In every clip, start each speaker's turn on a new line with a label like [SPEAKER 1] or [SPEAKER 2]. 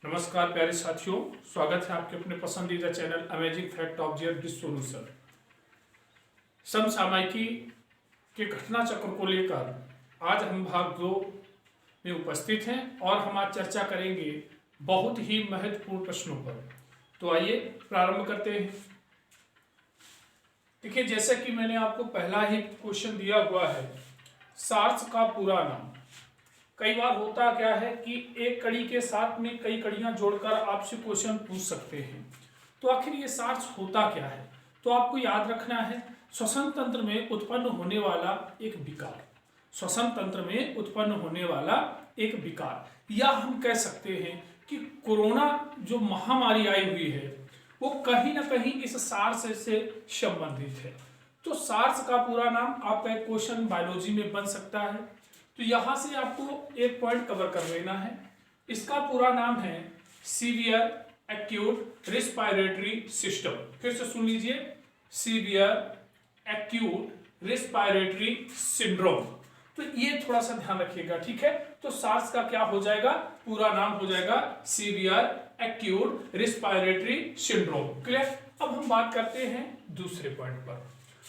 [SPEAKER 1] नमस्कार प्यारे साथियों, स्वागत है आपके अपने पसंदीदा channel amazing fact observe this solution. समसामयिकी के घटना चक्र को लेकर आज हम भाग 2 में उपस्थित हैं और हम आज चर्चा करेंगे बहुत ही महत्वपूर्ण प्रश्नों पर। तो आइए प्रारंभ करते हैं। देखिए, जैसा कि मैंने आपको पहला ही क्वेश्चन दिया हुआ है, सार्स का पूरा नाम। कई बार होता क्या है कि एक कड़ी के साथ में कई कड़ियां जोड़कर आपसे क्वेश्चन पूछ सकते हैं। तो आखिर ये सार्स होता क्या है? तो आपको याद रखना है, श्वसन तंत्र में उत्पन्न होने वाला एक विकार। श्वसन तंत्र में उत्पन्न होने वाला एक विकार, या हम कह सकते हैं कि कोरोना जो महामारी आई हुई है वो कहीं ना कहीं इस सार्स से संबंधित है। तो सार्स का पूरा नाम आपका एक क्वेश्चन बायोलॉजी में बन सकता है। तो यहां से आपको एक पॉइंट कवर कर लेना है। इसका पूरा नाम है सीवियर एक्यूट रेस्पिरेटरी सिस्टम। फिर से सुन लीजिए, सीवियर एक्यूट रेस्पिरेटरी सिंड्रोम। तो ये थोड़ा सा ध्यान रखिएगा, ठीक है। तो सार्स का क्या हो जाएगा? पूरा नाम हो जाएगा severe acute respiratory syndrome. Clear? अब हम बात करते हैं दूसरे पॉइंट पर।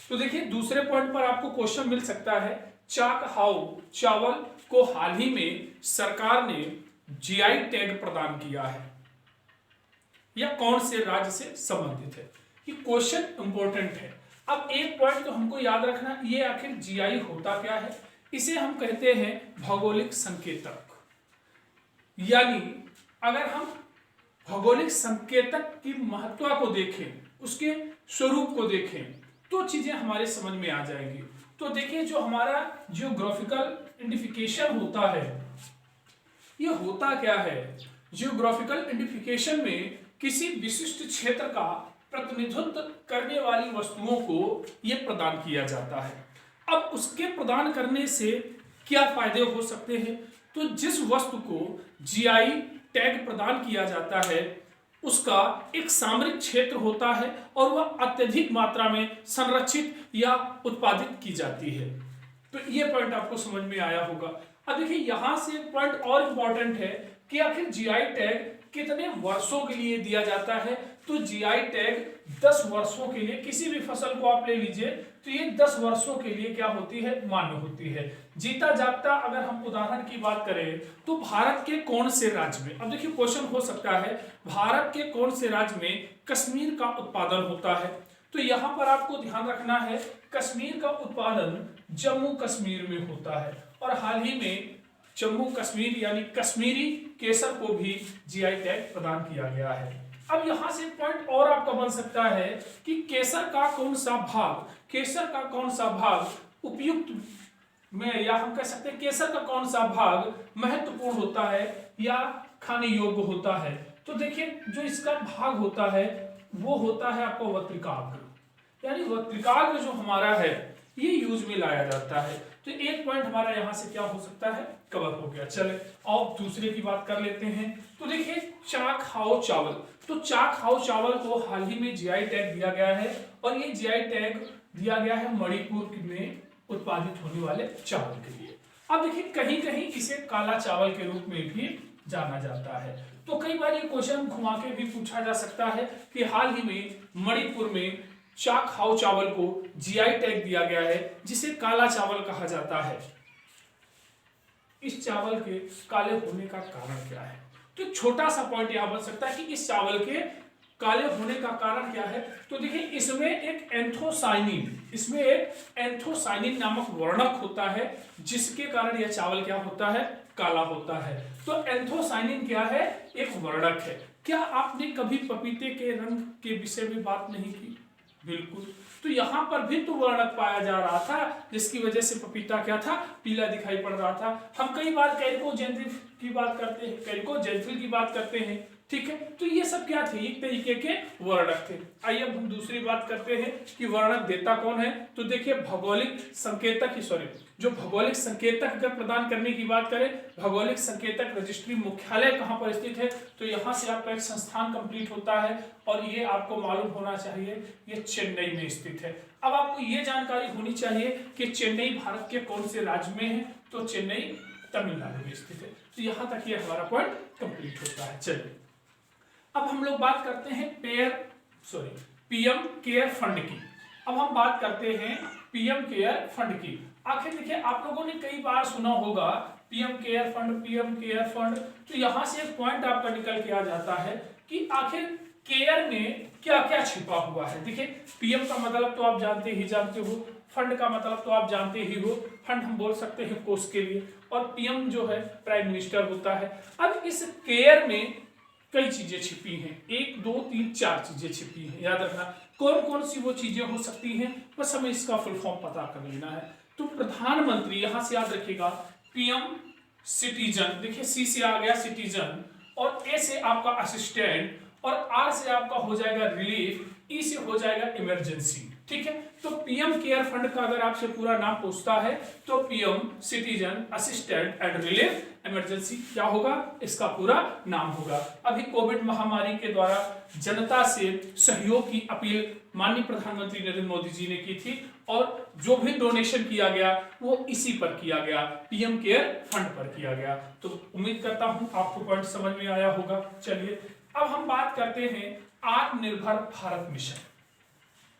[SPEAKER 1] तो देखिए, दूसरे पॉइंट पर आपको क्वेश्चन मिल सकता है, चाक हाउ चावल को हाल ही में सरकार ने जीआई टैग प्रदान किया है, या कौन से राज्य से संबंधित है? ये क्वेश्चन इंपॉर्टेंट है। अब एक पॉइंट तो हमको याद रखना, ये आखिर जीआई होता क्या है? इसे हम कहते हैं भौगोलिक संकेतक। यानी अगर हम भौगोलिक संकेतक की महत्व को देखें, उसके स्वरूप को देखें, तो चीजें हमारे समझ में आ जाएंगी। तो देखिए, जो हमारा जियोग्राफिकल आइडेंटिफिकेशन होता है, ये होता क्या है? जियोग्राफिकल आइडेंटिफिकेशन में किसी विशिष्ट क्षेत्र का प्रतिनिधित्व करने वाली वस्तुओं को ये प्रदान किया जाता है। अब उसके प्रदान करने से क्या फायदे हो सकते हैं? तो जिस वस्तु को जीआई टैग प्रदान किया जाता है उसका एक सामरिक क्षेत्र होता है और वह अत्यधिक मात्रा में संरक्षित या उत्पादित की जाती है। तो ये पॉइंट आपको समझ में आया होगा। अब देखिए, यहां से एक पॉइंट और इंपॉर्टेंट है कि आखिर जीआई टैग कितने वर्षों के लिए दिया जाता है। तो जीआई टैग 10 वर्षों के लिए, किसी भी फसल को आप ले लीजिए तो ये 10 वर्षों के लिए क्या होती है? मान्य होती है। जीता जागता अगर हम उदाहरण की बात करें तो भारत के कौन से राज्य में, अब देखिए क्वेश्चन हो सकता है, भारत के कौन से राज्य में कश्मीर का उत्पादन होता है? तो यहां पर आपको ध्यान रखना है, कश्मीर का उत्पादन जम्मू कश्मीर में होता है और हाल ही में जम्मू कश्मीर यानी कश्मीरी केसर को भी जीआई टैग प्रदान किया गया है। अब यहां से पॉइंट और आपका बन सकता है कि केसर का कौन सा भाग उपयुक्त में, या हम कह सकते हैं केसर का कौन सा भाग महत्वपूर्ण होता है या खाने योग्य होता है? तो देखिए, जो इसका भाग होता है वो होता है आपका वत्रिकाग्र। यानी वत्रिकाग्र जो हमारा है ये यूज में लाया जाता है। तो एक पॉइंट हमारा यहां से क्या हो सकता है? कवर हो गया। चले और दूसरे की बात कर लेते हैं। तो देखिए, चाक हाउ चावल। तो चाक हाउ चावल को हाल ही में जीआई टैग दिया गया है और ये जीआई टैग दिया गया है मणिपुर में उत्पादित होने वाले चावल के लिए। अब देखिए, कहीं कहीं इसे काला चावल के रूप में भी जाना जाता है। तो कई बार ये क्वेश्चन घुमा के भी पूछा जा सकता है कि हाल ही में मणिपुर में चाक हाउ चावल को जीआई टैग दिया गया है जिसे काला चावल कहा जाता है। इस चावल के काले होने का कारण क्या है? तो छोटा सा पॉइंट यहां बन सकता है कि इस चावल के काले होने का कारण क्या है? तो देखिए, इसमें एक एंथोसाइनिन नामक वर्णक होता है जिसके कारण यह चावल क्या होता है? काला होता है। तो एंथोसाइनिन क्या है? एक वर्णक है। क्या आपने कभी पपीते के रंग के विषय में बात नहीं की? बिल्कुल। तो यहां पर भी तो वर्णक पाया जा रहा था जिसकी वजह से पपीता क्या था? पीला दिखाई पड़ रहा था। हम कई बार कैरिकोजेंथिल की बात करते हैं, ठीक है। तो ये सब क्या थे? एक तरीके के वर्णक थे। आइए अब हम दूसरी बात करते हैं कि वर्णक देता कौन है। तो देखिए, भौगोलिक संकेतक अगर प्रदान करने की बात करें, भौगोलिक संकेतक रजिस्ट्री मुख्यालय कहां पर स्थित है? तो यहां से आपका एक संस्थान कंप्लीट होता है और ये आपको मालूम होना चाहिए, ये चेन्नई में स्थित है। अब आपको ये जानकारी होनी चाहिए कि चेन्नई भारत के कौन से राज्य में है? तो चेन्नई तमिलनाडु में स्थित है। तो यहां तक ये हमारा पॉइंट कंप्लीट होता है। चलिए अब हम लोग बात करते हैं पीएम केयर फंड की। अब हम बात करते हैं पीएम केयर फंड की। आखिर देखिए, आप लोगों ने कई बार सुना होगा पीएम केयर फंड, तो यहां से एक पॉइंट आपका निकल के आ जाता है कि आखिर केयर में क्या क्या छिपा हुआ है। देखिए, पीएम का मतलब तो आप जानते हो, फंड का मतलब तो आप जानते ही हो, फंड हम बोल सकते हैं कोष के लिए, और पीएम जो है प्राइम मिनिस्टर होता है। अब इस केयर में कई चीजें छिपी हैं, 1 2 3 4 चीजें छिपी हैं। याद रखना कौन कौन सी वो चीजें हो सकती हैं, बस हमें इसका फुल फॉर्म पता कर लेना है। तो प्रधानमंत्री, यहां से याद रखिएगा, पीएम सिटीजन, देखिए सी से आ गया सिटीजन, और ए से आपका असिस्टेंट, और आर से आपका हो जाएगा रिलीफ, ई से हो जाएगा इमरजेंसी। ठीक है, तो पीएम केयर फंड का अगर आपसे पूरा नाम पूछता है तो PM citizen assistant and relief emergency क्या होगा, इसका पूरा नाम होगा। अभी कोविड महामारी के द्वारा जनता से सहयोग की अपील माननीय प्रधानमंत्री नरेंद्र मोदी जी ने की थी, और जो भी डोनेशन किया गया वो इसी पर किया गया, पीएम केयर फंड पर किया गया। तो उम्मीद करता हूं आपको पॉइंट समझ में आया होगा। चलिए अब हम बात करते हैं आत्मनिर्भर भारत मिशन।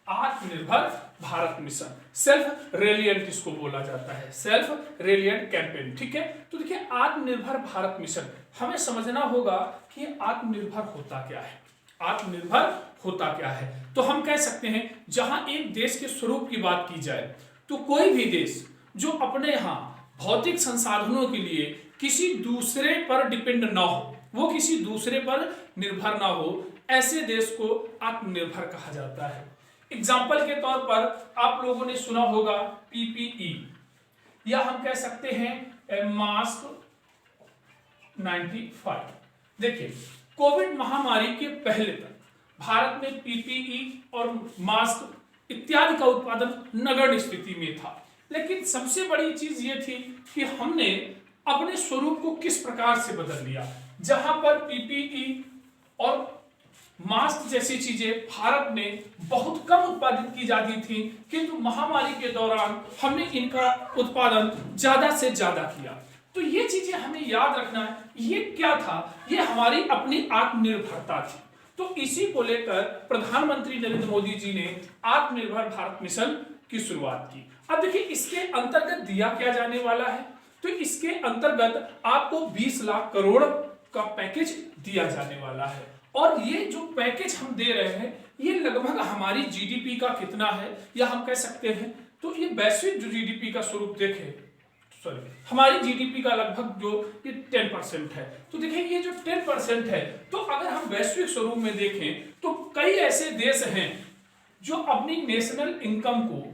[SPEAKER 1] आत्मनिर्भर भारत मिशन, सेल्फ रेलिएंट इसको बोला जाता है, सेल्फ रेलिएंट कैंपेन। ठीक है, तो देखिए आत्मनिर्भर भारत मिशन, हमें समझना होगा कि आत्मनिर्भर होता क्या है। आत्मनिर्भर होता क्या है, तो हम कह सकते हैं जहां एक देश के स्वरूप की बात की जाए तो कोई भी देश जो अपने यहां भौतिक संसाधनों के लिए किसी दूसरे पर डिपेंड ना हो, वो किसी दूसरे पर निर्भर ना हो, ऐसे देश को आत्मनिर्भर कहा जाता है। एग्जाम्पल के तौर पर आप लोगों ने सुना होगा पीपीई, या हम कह सकते हैं मास्क 95। देखिए, कोविड महामारी के पहले तक भारत में पीपीई और मास्क इत्यादि का उत्पादन नगण्य स्थिति में था, लेकिन सबसे बड़ी चीज ये थी कि हमने अपने स्वरूप को किस प्रकार से बदल लिया। जहां पर पीपीई और मास्क जैसी चीजें भारत में बहुत कम उत्पादित की जाती थी, किंतु महामारी के दौरान हमने इनका उत्पादन ज्यादा से ज्यादा किया। तो ये चीजें हमें याद रखना है, ये क्या था, ये हमारी अपनी आत्मनिर्भरता थी। तो इसी को लेकर प्रधानमंत्री नरेंद्र मोदी जी ने आत्मनिर्भर भारत मिशन की शुरुआत की। अब देखिए इसके अंतर्गत दिया क्या जाने वाला है, तो इसके अंतर्गत आपको 20 लाख करोड़ का पैकेज दिया जाने वाला है, और ये जो पैकेज हम दे रहे हैं ये लगभग हमारी जीडीपी का कितना है, या हम कह सकते हैं तो ये वैश्विक जो जीडीपी का स्वरूप देखें, हमारी जीडीपी का लगभग जो ये 10% है। तो देखिए ये जो 10% है, तो अगर हम वैश्विक स्वरूप में देखें तो कई ऐसे देश हैं जो अपनी नेशनल इनकम को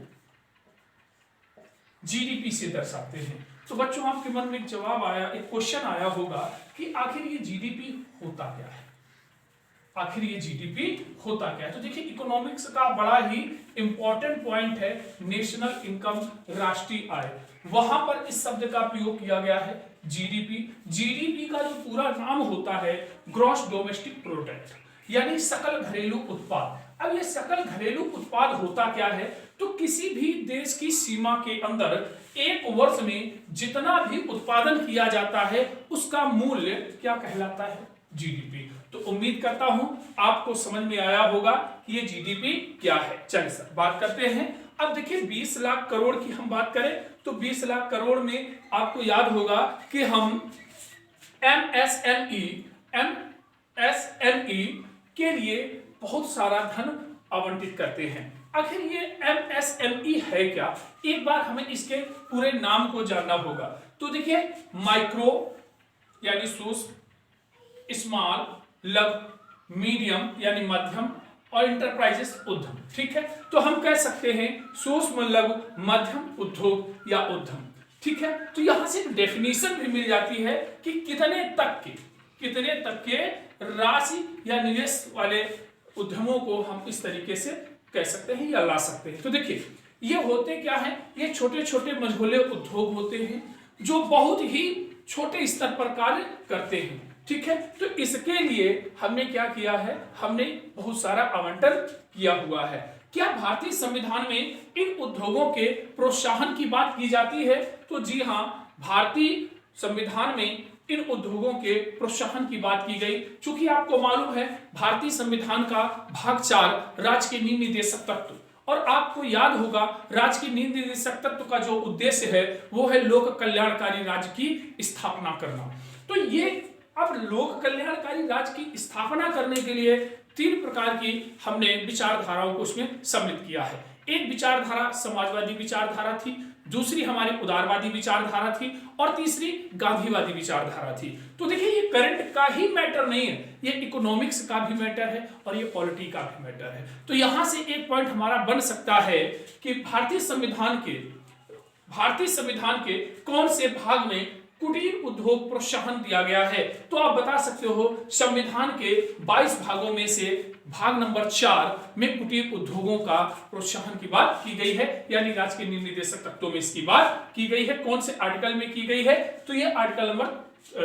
[SPEAKER 1] जीडीपी से दर्शाते हैं। तो बच्चों आपके मन में एक जवाब आया, एक क्वेश्चन आया होगा कि आखिर ये जीडीपी होता क्या है, आखिर ये जीडीपी होता क्या है। तो देखिए इकोनॉमिक्स का बड़ा ही इंपॉर्टेंट पॉइंट है नेशनल इनकम, राष्ट्रीय आय, वहां पर इस शब्द का प्रयोग किया गया है जीडीपी। जीडीपी का जो पूरा नाम होता है ग्रॉस डोमेस्टिक प्रोडक्ट, यानी सकल घरेलू उत्पाद। अब ये सकल घरेलू उत्पाद होता क्या है, तो किसी भी देश की सीमा के अंदर एक वर्ष में जितना भी उत्पादन किया जाता है उसका मूल्य क्या कहलाता है, जीडीपी। तो उम्मीद करता हूं आपको समझ में आया होगा कि ये जीडीपी क्या है। चलिए सर बात करते हैं। अब देखिए 20 लाख करोड़ की हम बात करें तो 20 लाख करोड़ में आपको याद होगा कि हम एमएसएमई के लिए बहुत सारा धन आवंटित करते हैं। आखिर ये एमएसएमई है क्या, एक बार हमें इसके पूरे नाम को जानना होगा। तो देखिए माइक्रो यानी सूक्ष्म, स्मॉल लघु, मीडियम यानी मध्यम, और इंटरप्राइजेस उद्यम। ठीक है, तो हम कह सकते हैं सूक्ष्म लघु मध्यम उद्योग या उद्यम। ठीक है, तो यहां से डेफिनेशन भी मिल जाती है कि कितने तक के राशि या निवेश वाले उद्यमों को हम इस तरीके से कह सकते हैं या ला सकते हैं। तो देखिए ये होते क्या है, ये छोटे छोटे मझोले उद्योग होते हैं जो बहुत ही छोटे स्तर पर कार्य करते हैं। ठीक है, तो इसके लिए हमने क्या किया है, हमने बहुत सारा आवंटन किया हुआ है। क्या भारतीय संविधान में इन उद्योगों के प्रोत्साहन की बात की जाती है, तो जी हां, भारतीय संविधान में इन उद्योगों के प्रोत्साहन की बात की गई। चूंकि आपको मालूम है भारतीय संविधान का भाग 4 राज्य के नीति निर्देशक तत्व, और आपको याद होगा राज्य की नीति निर्देशक तत्व का जो उद्देश्य है वो है लोक कल्याणकारी राज्य की स्थापना करना। तो ये अब लोक कल्याणकारी राज्य की स्थापना करने के लिए 3 प्रकार की हमने विचारधाराओं को उसमें सम्मिलित किया है। एक विचारधारा समाजवादी विचारधारा थी, दूसरी हमारी उदारवादी विचारधारा थी, और तीसरी गांधीवादी विचारधारा थी। तो देखिए ये करंट का ही मैटर नहीं है, ये इकोनॉमिक्स का भी मैटर है और ये पॉलिटी का भी मैटर है। तो यहां से एक पॉइंट हमारा बन सकता है कि भारतीय संविधान के कौन से भाग में कुटीर उद्योग प्रोत्साहन दिया गया है। तो आप बता सकते हो संविधान के 22 भागों में से भाग नंबर 4 में कुटीर उद्योगों का प्रोत्साहन की बात की गई है, यानी राज्य के नीति निर्देशक तत्वों में इसकी बात की गई है। कौन से आर्टिकल में की गई है? तो ये आर्टिकल नंबर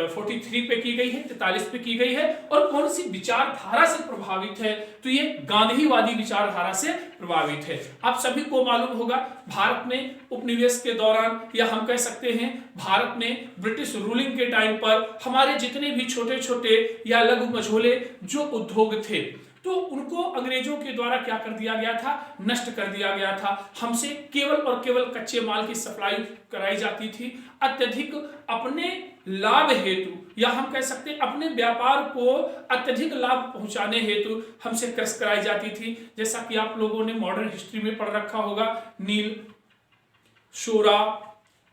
[SPEAKER 1] 43 पे की गई है, 43 पे की गई है। और कौन सी विचारधारा से प्रभावित है? तो ये गांधीवादी विचारधारा से प्रभावित है। आप सभी को मालूम होगा भारत में उपनिवेश के दौरान, या हम कह सकते हैं भारत में ब्रिटिश रूलिंग के टाइम पर हमारे जितने भी छोटे छोटे या लघु मझोले जो उद्योग थे तो उनको अंग्रेजों के द्वारा क्या कर दिया गया था? नष्ट कर दिया गया था। हमसे केवल और केवल कच्चे माल की सप्लाई कराई जाती थी। अत्यधिक अपने लाभ हेतु, या हम कह सकते हैं अपने व्यापार को अत्यधिक लाभ पहुंचाने हेतु हमसे कृषि कराई जाती थी। जैसा कि आप लोगों ने मॉडर्न हिस्ट्री में पढ़ रखा होगा, नील, शोरा,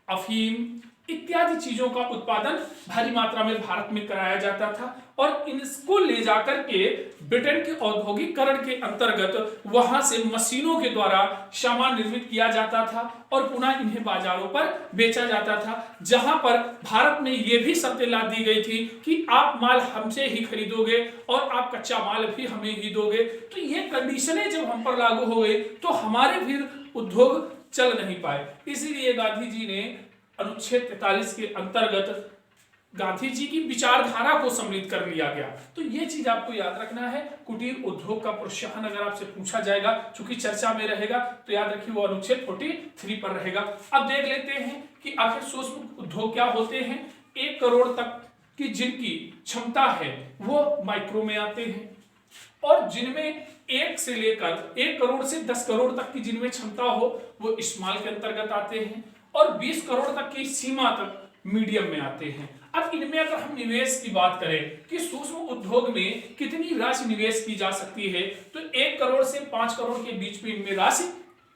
[SPEAKER 1] अफीम इत्यादि चीजों का उत्पादन भारी मात्रा में भारत में कराया जाता था, और इनको ले जाकर के ब्रिटेन के औद्योगिकरण के अंतर्गत वहां से मशीनों के द्वारा सामान निर्मित किया जाता था और पुनः इन्हें बाजारों पर बेचा जाता था, जहां पर भारत में यह भी शर्तें ला दी गई थी कि आप माल हमसे ही खरीदोगे और आप कच्चा माल भी हमें ही दोगे। तो ये कंडीशनें जब हम पर लागू हो गई तो हमारे फिर उद्योग चल नहीं पाए। इसीलिए गांधी जी ने अनुच्छेद 43 के अंतर्गत गांधी जी की विचारधारा को सम्मिलित कर लिया गया। तो ये चीज आपको याद रखना है। कुटीर उद्योग का प्रोत्साहन अगर आपसे पूछा जाएगा, चूंकि चर्चा में रहेगा, तो याद रखिए वो अनुच्छेद 43 पर रहेगा। अब देख लेते हैं कि आखिर सूक्ष्म उद्योग क्या होते हैं। 1 करोड़ तक की जिनकी क्षमता है वो माइक्रो में आते हैं, और जिनमें 1 से लेकर 1 करोड़ से 10 करोड़ तक की जिनमें क्षमता हो वो स्मॉल के अंतर्गत आते हैं, और 20 करोड़ तक की सीमा तक मीडियम में आते हैं। अब इनमें अगर हम निवेश की बात करें कि सूक्ष्म उद्योग में कितनी राशि निवेश की जा सकती है, तो 1 करोड़ से 5 करोड़ के बीच में इनमें राशि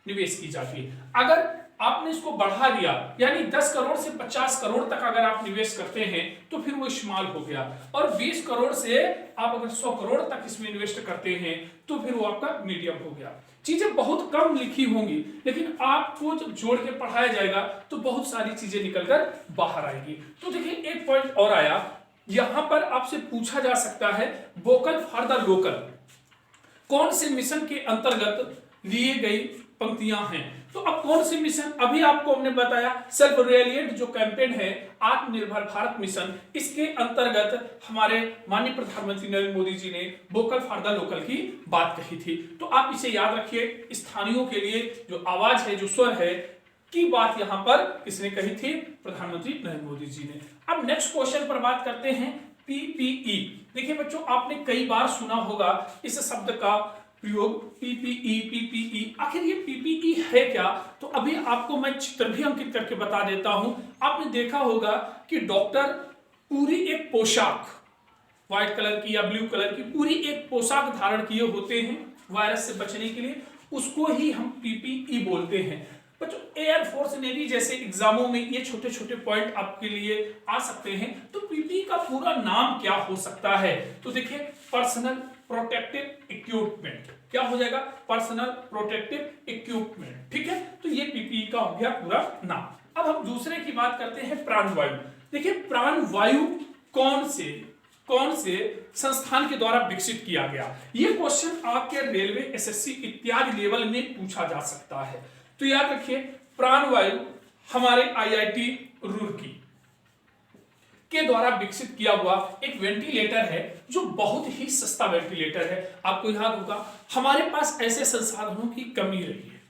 [SPEAKER 1] निवेश की जाती है। अगर आपने इसको बढ़ा दिया, यानी 10 करोड़ से 50 करोड़ तक अगर आप निवेश करते हैं तो फिर वो स्मॉल हो गया, और 20 करोड़ से आप अगर 100 करोड़ तक इसमें इन्वेस्ट करते हैं तो फिर वो आपका मीडियम हो गया। चीजें बहुत कम लिखी होंगी, लेकिन आपको जब जोड़ के पढ़ाया जाएगा तो बहुत सारी चीजें निकलकर बाहर आएगी। तो देखिए एक पॉइंट और आया, यहां पर आपसे पूछा जा सकता है वोकल फॉर द लोकल कौन से मिशन के अंतर्गत लिए गई पंक्तियां हैं। तो अब कौन से मिशन, अभी आपको हमने बताया सेल्फ रिलायंट जो कैंपेन है आत्मनिर्भर भारत मिशन, इसके अंतर्गत हमारे माननीय प्रधानमंत्री नरेंद्र मोदी जी ने वोकल फॉर द लोकल की बात कही थी। तो आप इसे याद रखिए, स्थानीयों के लिए जो आवाज है, जो स्वर है की बात यहां पर किसने कही थी? प्रधानमंत्री नरेंद्र मोदी जी ने। अब नेक्स्ट क्वेश्चन पर बात करते हैं पीपीई। देखिए बच्चों, आपने कई बार सुना होगा इस शब्द का प्रयोग, पीपीई। आखिर ये पीपीई है क्या? तो अभी आपको मैं चित्र भी अंकित करके बता देता हूं। आपने देखा होगा कि डॉक्टर पूरी एक पोशाक, व्हाइट कलर की या ब्लू कलर की पूरी एक पोशाक धारण किए होते हैं वायरस से बचने के लिए, उसको ही हम पीपीई बोलते हैं। बच्चों, एयरफोर्स नेवी जैसे एग्जामों में ये छोटे छोटे पॉइंट आपके लिए आ सकते हैं। तो पीपीई का पूरा नाम क्या हो सकता है? तो देखिए, पर्सनल प्रोटेक्टिव इक्विपमेंट। क्या हो जाएगा? Personal protective equipment. ठीक है, तो ये पीपीई का हो गया पूरा नाम। अब हम दूसरे की बात करते हैं प्राणवायु। देखिए, प्राणवायु कौन से संस्थान के द्वारा विकसित किया गया? ये क्वेश्चन आपके रेलवे, एसएससी इत्यादि लेवल में पूछा जा सकता है। तो याद रखिए, प्राणवायु हमारे आईआईटी रुड़की के द्वारा विकसित किया हुआ एक वेंटिलेटर है, जो बहुत ही सस्ता वेंटिलेटर है। आपको याद होगा हमारे पास ऐसे संसाधनों की कमी रही है,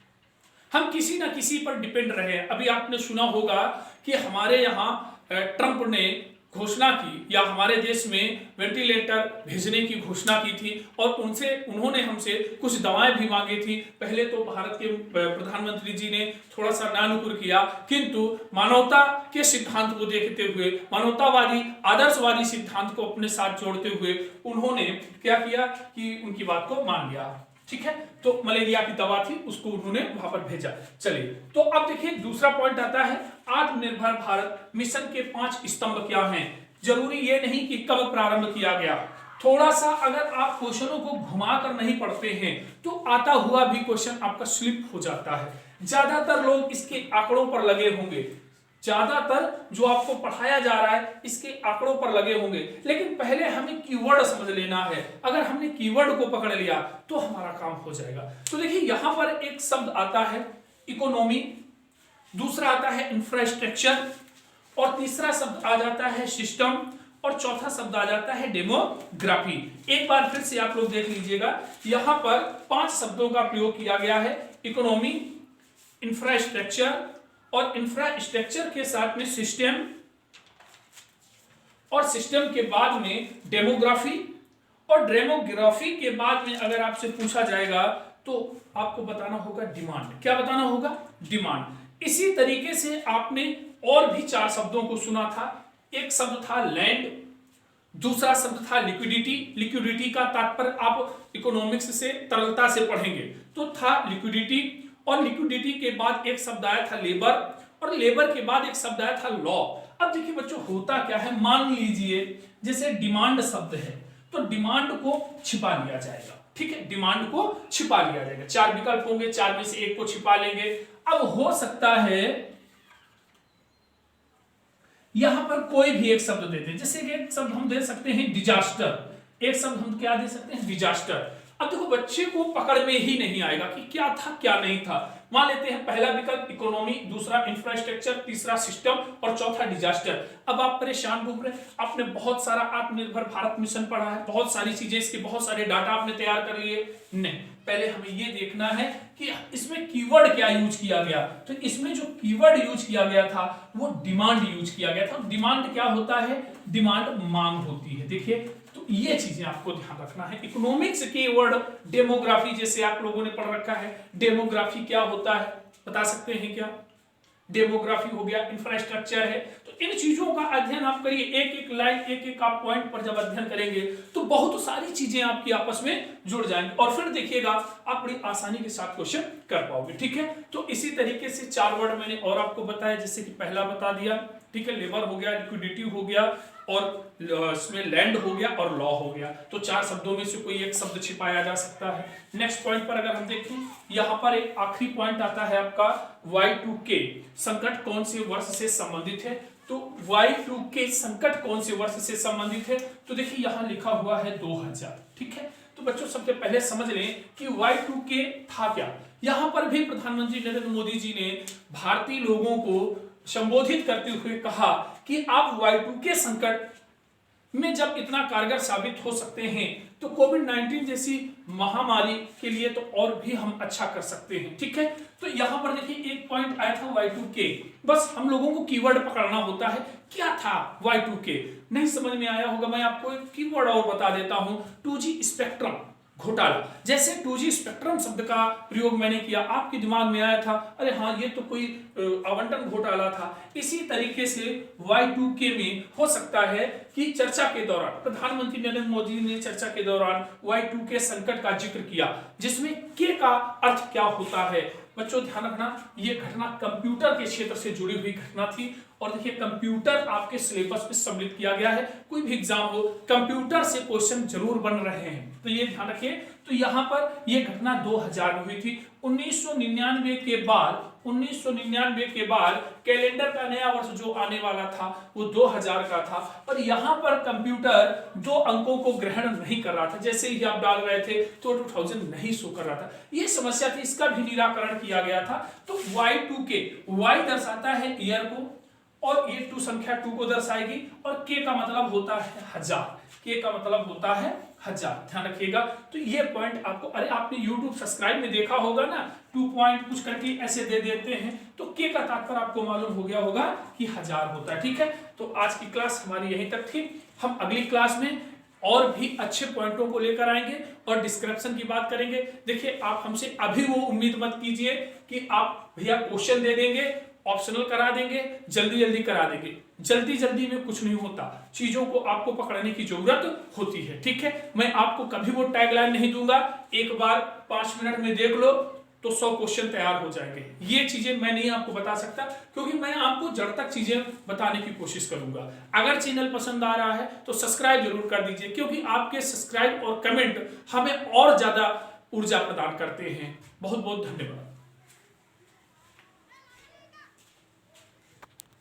[SPEAKER 1] हम किसी ना किसी पर डिपेंड रहे हैं। अभी आपने सुना होगा कि हमारे यहाँ ट्रंप ने घोषणा की या हमारे देश में वेंटिलेटर भेजने की घोषणा की थी और उन्होंने हमसे कुछ दवाएं भी मांगी थी। पहले तो भारत के प्रधानमंत्री जी ने थोड़ा सा नानुकुर किया, किंतु मानवता के सिद्धांत को देखते हुए, मानवतावादी आदर्शवादी सिद्धांत को अपने साथ जोड़ते हुए उन्होंने क्या किया कि उनकी बात को मान लिया। ठीक है, तो मलेरिया की दवा थी, उसको उन्होंने वहां पर भेजा। चलिए, तो अब देखिए दूसरा पॉइंट आता है आत्मनिर्भर भारत मिशन के 5 स्तंभ क्या हैं। जरूरी ये नहीं कि कब प्रारंभ किया गया, थोड़ा सा अगर आप क्वेश्चनों को घुमाकर नहीं पढ़ते हैं तो आता हुआ भी क्वेश्चन आपका स्लिप हो जाता है। ज्यादातर लोग इसके आंकड़ों पर लगे होंगे, ज्यादातर जो आपको पढ़ाया जा रहा है इसके आंकड़ों पर लगे होंगे, लेकिन पहले हमें कीवर्ड समझ लेना है। अगर हमने कीवर्ड को पकड़ लिया तो हमारा काम हो जाएगा। तो देखिए यहां पर एक शब्द आता है इकोनॉमी, दूसरा आता है इंफ्रास्ट्रक्चर, और तीसरा शब्द आ जाता है सिस्टम, और चौथा शब्द आ जाता है डेमोग्राफी। एक बार फिर से आप लोग देख लीजिएगा, यहां पर 5 शब्दों का प्रयोग किया गया है, इकोनॉमी, इंफ्रास्ट्रक्चर, और इंफ्रास्ट्रक्चर के साथ में सिस्टम, और सिस्टम के बाद में डेमोग्राफी, और डेमोग्राफी के बाद में अगर आपसे पूछा जाएगा तो आपको बताना होगा डिमांड। क्या बताना होगा? डिमांड। इसी तरीके से आपने और भी 4 शब्दों को सुना था। एक शब्द था लैंड, दूसरा शब्द था लिक्विडिटी। लिक्विडिटी का तात्पर्य आप इकोनॉमिक्स से तरलता से पढ़ेंगे तो था लिक्विडिटी, और लिक्विडिटी के बाद एक शब्द आया था लेबर, और लेबर के बाद एक शब्द आया था लॉ। अब देखिए बच्चों होता क्या है, मान लीजिए जैसे डिमांड शब्द है तो डिमांड को छिपा लिया जाएगा। ठीक है, डिमांड को छिपा लिया जाएगा। 4 विकल्प होंगे, 4 में से एक को छिपा लेंगे। अब हो सकता है यहां पर कोई भी एक शब्द दे दें, जैसे एक शब्द हम दे सकते हैं डिजास्टर, एक शब्द हम क्या दे सकते हैं डिजास्टर। अब देखो बच्चे को पकड़ में ही नहीं आएगा कि क्या था क्या नहीं था। मान लेते हैं पहला विकल्प इकोनॉमी, दूसरा इंफ्रास्ट्रक्चर, तीसरा सिस्टम और चौथा डिजास्टर। अब आप परेशान घूम रहे हैं, आपने बहुत सारा आत्मनिर्भर भारत मिशन पढ़ा है, बहुत सारी चीजें इसके बहुत सारे डाटा आपने तैयार कर लिए। नहीं, पहले हमें ये देखना है कि इसमें कीवर्ड क्या यूज किया गया। तो इसमें जो कीवर्ड यूज किया गया था वो डिमांड यूज किया गया था। डिमांड क्या होता है? डिमांड मांग होती है। देखिए तो ये चीजें आपको ध्यान रखना है। इकोनॉमिक्स के वर्ड डेमोग्राफी जैसे आप लोगों ने पढ़ रखा है, डेमोग्राफी क्या होता है बता सकते हैं क्या? डेमोग्राफी हो गया, इंफ्रास्ट्रक्चर है। तो इन चीजों का अध्ययन आप करिए, एक एक लाइन एक एक आप पॉइंट पर जब अध्ययन करेंगे तो बहुत सारी चीजें आपकी आपस में जुड़ जाएंगी और फिर देखिएगा आप बड़ी आसानी के साथ क्वेश्चन कर पाओगे। ठीक है, तो इसी तरीके से 4 वर्ड मैंने और आपको बताया, जैसे कि पहला बता दिया, ठीक है, लेबर हो गया, लिक्विडिटी हो गया, और इसमें लैंड हो गया और लॉ हो गया। तो 4 शब्दों में से कोई एक शब्द छिपाया जा सकता है। नेक्स्ट पॉइंट पर अगर हम देखें, यहां पर एक आखिरी पॉइंट आता है आपका Y2K संकट कौन से वर्ष से संबंधित है। तो Y2K संकट कौन से वर्ष से संबंधित है? तो देखिए यहां लिखा हुआ है 2000। ठीक है, तो बच्चों सबसे पहले समझ लें कि Y2K था क्या। यहां पर भी प्रधानमंत्री नरेंद्र मोदी जी ने भारतीय लोगों को संबोधित करते हुए कहा कि आप Y2K संकट में जब इतना कारगर साबित हो सकते हैं तो कोविड-19 जैसी महामारी के लिए तो और भी हम अच्छा कर सकते हैं। ठीक है, तो यहां पर देखिए एक पॉइंट आया था Y2K, बस हम लोगों को कीवर्ड पकड़ना होता है। क्या था Y2K? नहीं समझ में आया होगा, मैं आपको एक कीवर्ड और बता देता हूं, 2G स्पेक्ट्रम घोटाला। जैसे 2G स्पेक्ट्रम शब्द का प्रयोग मैंने किया, आपके दिमाग में आया था अरे हाँ ये तो कोई आवंटन घोटाला था। इसी तरीके से Y2K में हो सकता है कि चर्चा के दौरान प्रधानमंत्री नरेंद्र मोदी ने चर्चा के दौरान Y2K संकट का जिक्र किया, जिसमें K का अर्थ क्या होता है। बच्चों ध्यान रखना, ये घटना कंप्यूटर के क्षेत्र से जुड़ी हुई घटना थी और देखिए कंप्यूटर आपके सिलेबस में सम्मिलित किया गया है। कोई भी एग्जाम हो कंप्यूटर से क्वेश्चन जरूर बन रहे हैं, तो ये ध्यान रखिए। तो यहाँ पर ये घटना 2000 में हुई थी। 1999 के बाद कैलेंडर का नया वर्ष जो आने वाला था वो 2000 का था, और यहाँ पर कंप्यूटर 2 अंकों को ग्रहण नहीं कर रहा था। जैसे ही आप डाल रहे थे तो 2000 नहीं शो कर रहा था, ये समस्या थी, इसका भी निराकरण किया गया था। तो Y2K, Y दर्शाता है ईयर को और ये 2 संख्या 2 को दर्शाएगी और K का मतलब होता है 1000। के का मतलब होता है 1000, ध्यान रखिएगा। तो ये पॉइंट आपको, अरे आपने YouTube सब्सक्राइब में देखा होगा ना, 2 पॉइंट कुछ करके ऐसे दे देते हैं, तो के का तात्पर्य आपको मालूम हो गया होगा कि 1000 होता है। ठीक है, तो आज की क्लास हमारी यहीं तक थी। हम अगली क्लास में और भी अच्छे पॉइंटों को लेकर आएंगे और डिस्क्रिप्शन की बात करेंगे। देखिए, आप हमसे अभी वो उम्मीद मत कीजिए कि आप भैया क्वेश्चन दे देंगे, ऑप्शनल करा देंगे, जल्दी जल्दी करा देंगे। जल्दी जल्दी में कुछ नहीं होता, चीजों को आपको पकड़ने की जरूरत होती है। ठीक है, मैं आपको कभी वो टैगलाइन नहीं दूंगा, एक बार 5 मिनट में देख लो तो 100 क्वेश्चन तैयार हो जाएंगे। ये चीजें मैं नहीं आपको बता सकता, क्योंकि मैं आपको जड़ तक चीजें बताने की कोशिश करूंगा। अगर चैनल पसंद आ रहा है तो सब्सक्राइब जरूर कर दीजिए, क्योंकि आपके सब्सक्राइब और कमेंट हमें और ज्यादा ऊर्जा प्रदान करते हैं। बहुत बहुत धन्यवाद।